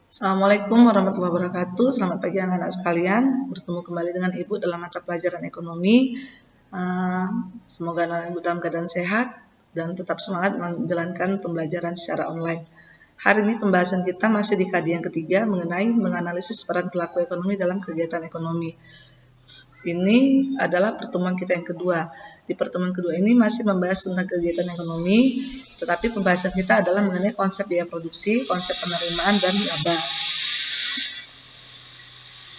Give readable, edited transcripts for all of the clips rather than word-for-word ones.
Assalamualaikum warahmatullahi wabarakatuh. Selamat pagi anak-anak sekalian. Bertemu kembali dengan Ibu dalam mata pelajaran ekonomi. Semoga anak-anak Ibu dalam keadaan sehat dan tetap semangat menjalankan pembelajaran secara online. Hari ini pembahasan kita masih di KD yang ketiga mengenai menganalisis peran pelaku ekonomi dalam kegiatan ekonomi. Ini adalah pertemuan kita yang kedua. Di pertemuan kedua ini masih membahas tentang kegiatan ekonomi, tetapi pembahasan kita adalah mengenai konsep biaya produksi, konsep penerimaan, dan laba.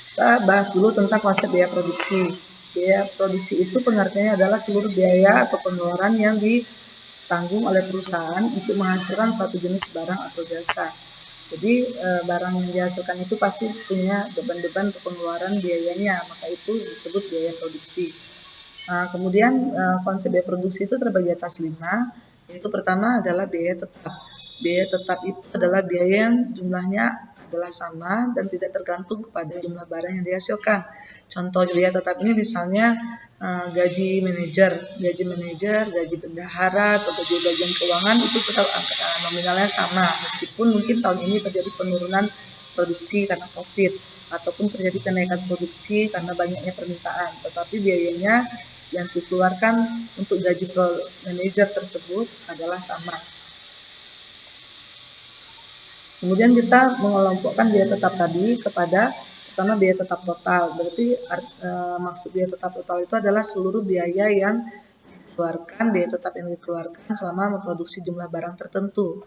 Kita bahas dulu tentang konsep biaya produksi. Biaya produksi itu pengertiannya adalah seluruh biaya atau pengeluaran yang ditanggung oleh perusahaan untuk menghasilkan suatu jenis barang atau jasa. Jadi barang yang dihasilkan itu pasti punya beban-beban untuk pengeluaran biayanya, maka itu disebut biaya produksi. Kemudian konsep biaya produksi itu terbagi atas 5, yaitu pertama adalah biaya tetap. Biaya tetap itu adalah biaya yang jumlahnya adalah sama dan tidak tergantung kepada jumlah barang yang dihasilkan. Contoh biaya tetap ini misalnya gaji manajer, gaji bendahara atau gaji bagian keuangan itu tetap nominalnya sama, meskipun mungkin tahun ini terjadi penurunan produksi karena COVID ataupun terjadi kenaikan produksi karena banyaknya permintaan, tetapi biayanya yang dikeluarkan untuk gaji manajer tersebut adalah sama. Kemudian kita mengelompokkan biaya tetap tadi kepada pertama biaya tetap total. Berarti maksud biaya tetap total itu adalah seluruh biaya yang dikeluarkan, biaya tetap yang dikeluarkan selama memproduksi jumlah barang tertentu.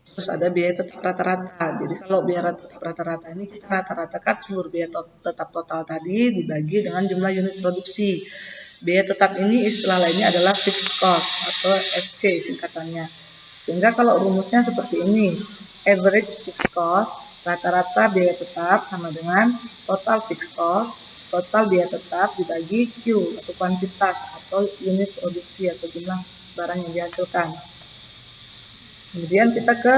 Terus ada biaya tetap rata-rata. Jadi kalau biaya tetap rata-rata ini kita rata-ratakan seluruh biaya tetap total tadi dibagi dengan jumlah unit produksi. Biaya tetap ini istilah lainnya adalah fixed cost atau FC singkatannya. Sehingga kalau rumusnya seperti ini, average fixed cost, rata-rata biaya tetap sama dengan total fixed cost, total biaya tetap dibagi Q atau kuantitas atau unit produksi atau jumlah barang yang dihasilkan. Kemudian kita ke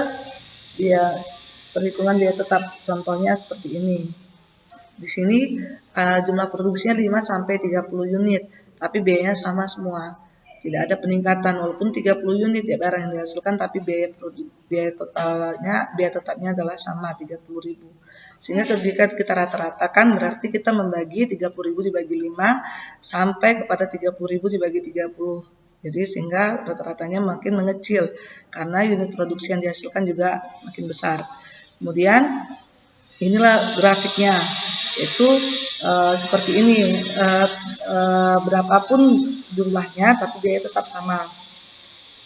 perhitungan biaya tetap, contohnya seperti ini. Di sini jumlah produksinya 5 sampai 30 unit, tapi biayanya sama semua. Tidak ada peningkatan walaupun 30 unit ya barang yang dihasilkan, tapi biaya tetapnya adalah sama 30.000. Sehingga ketika kita rata-ratakan berarti kita membagi 30.000 dibagi 5 sampai kepada 30.000 dibagi 30. Jadi sehingga rata-ratanya makin mengecil karena unit produksi yang dihasilkan juga makin besar. Kemudian inilah grafiknya, itu seperti ini, berapapun jumlahnya tapi biaya tetap sama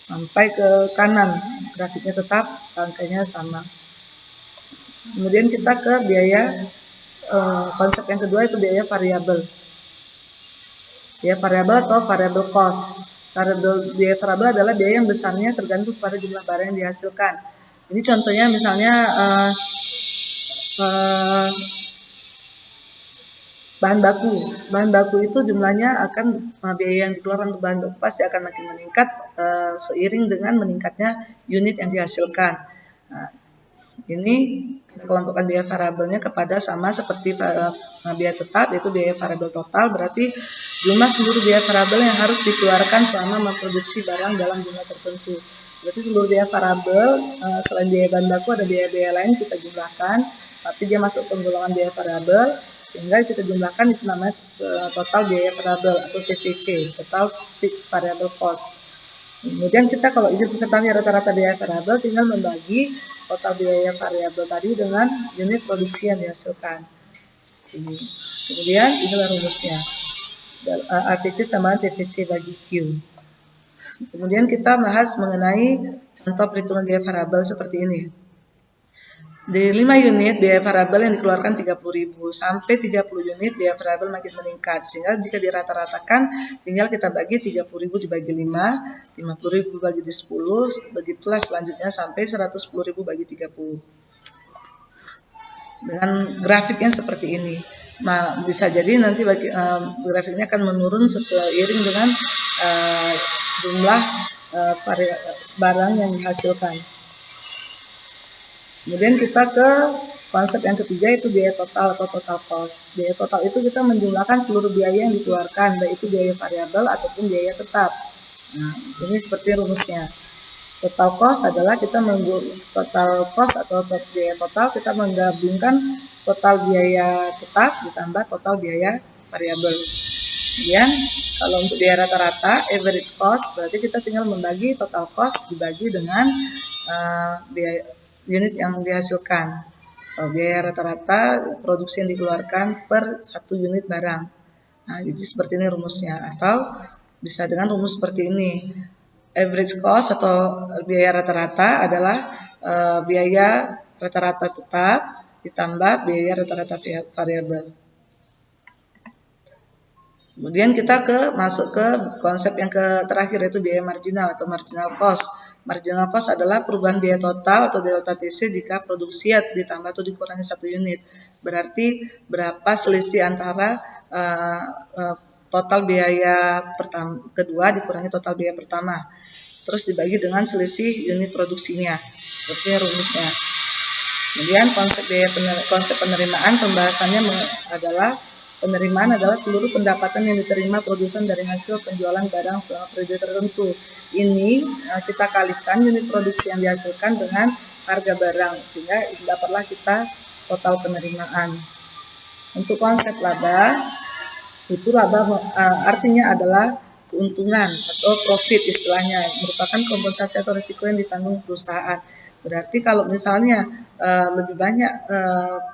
sampai ke kanan, grafiknya tetap angkanya sama. Kemudian kita ke biaya konsep yang kedua itu biaya variabel. Biaya variabel atau variable cost. Biaya variabel adalah biaya yang besarnya tergantung pada jumlah barang yang dihasilkan. Ini contohnya misalnya bahan baku itu jumlahnya akan biaya yang dikeluarkan untuk bahan baku pasti akan makin meningkat seiring dengan meningkatnya unit yang dihasilkan. Nah, ini kita kelompokkan biaya variabelnya kepada sama seperti biaya tetap, yaitu biaya variabel total, berarti jumlah seluruh biaya variabel yang harus dikeluarkan selama memproduksi barang dalam jumlah tertentu. Berarti seluruh biaya variabel selain biaya bahan baku ada biaya-biaya lain kita jumlahkan, tapi dia masuk ke golongan biaya variabel, sehingga kita jumlahkan itu namanya total biaya variabel atau TVC, total fixed variable cost. Kemudian kita kalau ingin mengetahui rata-rata biaya variabel tinggal membagi total biaya variabel tadi dengan unit produksi yang dihasilkan. Ini. Kemudian inilah rumusnya. ATC sama TVC bagi Q. Kemudian kita bahas mengenai contoh perhitungan biaya variabel seperti ini. Di 5 unit biaya variabel yang dikeluarkan 30.000 sampai 30 unit biaya variabel makin meningkat, sehingga jika dirata-ratakan tinggal kita bagi 30.000 dibagi 5, 50.000 bagi 10, begitulah selanjutnya sampai 110.000 bagi 30. Dengan grafiknya seperti ini. Nah, bisa jadi nanti grafiknya akan menurun seiring dengan jumlah barang yang dihasilkan. Kemudian kita ke konsep yang ketiga itu biaya total atau total cost. Biaya total itu kita menjumlahkan seluruh biaya yang dikeluarkan, baik itu biaya variabel ataupun biaya tetap. Nah, ini seperti rumusnya. Total cost adalah kita total cost atau biaya total, kita menggabungkan total biaya tetap ditambah total biaya variabel. Kemudian kalau untuk biaya rata-rata average cost, berarti kita tinggal membagi total cost dibagi dengan biaya unit yang dihasilkan. Biaya rata-rata produksi yang dikeluarkan per satu unit barang. Nah, jadi seperti ini rumusnya, atau bisa dengan rumus seperti ini. Average cost atau biaya rata-rata adalah biaya rata-rata tetap ditambah biaya rata-rata variabel. Kemudian kita masuk ke konsep yang terakhir, yaitu biaya marginal atau marginal cost. Marginal cost adalah perubahan biaya total atau delta TC jika produksi ditambah atau dikurangi satu unit. Berarti berapa selisih antara total biaya kedua dikurangi total biaya pertama. Terus dibagi dengan selisih unit produksinya. Seperti rumusnya. Kemudian konsep penerimaan pembahasannya adalah penerimaan adalah seluruh pendapatan yang diterima produsen dari hasil penjualan barang selama periode tertentu. Ini kita kalikan unit produksi yang dihasilkan dengan harga barang, sehingga dapatlah kita total penerimaan. Untuk konsep laba, itu laba artinya adalah keuntungan atau profit istilahnya, merupakan kompensasi atau risiko yang ditanggung perusahaan. Berarti kalau misalnya lebih banyak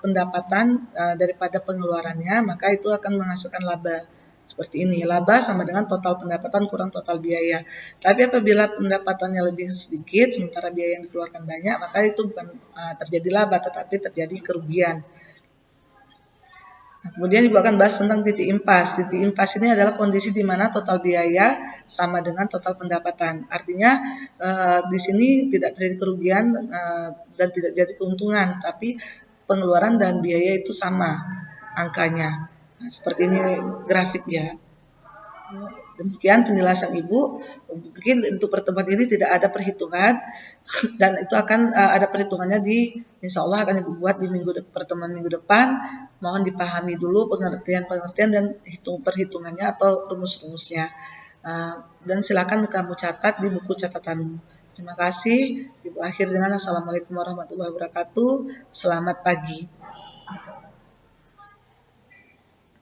pendapatan daripada pengeluarannya, maka itu akan menghasilkan laba. Seperti ini, laba sama dengan total pendapatan kurang total biaya. Tapi apabila pendapatannya lebih sedikit, sementara biaya yang dikeluarkan banyak, maka itu bukan terjadi laba, tetapi terjadi kerugian. Nah, kemudian Ibu akan bahas tentang titik impas. Titik impas ini adalah kondisi di mana total biaya sama dengan total pendapatan. Artinya di sini tidak terjadi kerugian dan tidak jadi keuntungan, tapi pengeluaran dan biaya itu sama angkanya. Nah, seperti ini grafiknya. Demikian penjelasan Ibu. Mungkin untuk pertemuan ini tidak ada perhitungan dan itu akan ada perhitungannya insya Allah akan Ibu buat di pertemuan minggu depan. Mohon dipahami dulu pengertian dan perhitungannya atau rumus-rumusnya. Dan silakan kamu catat di buku catatanmu. Terima kasih. Ibu akhir dengan Assalamualaikum warahmatullahi wabarakatuh. Selamat pagi.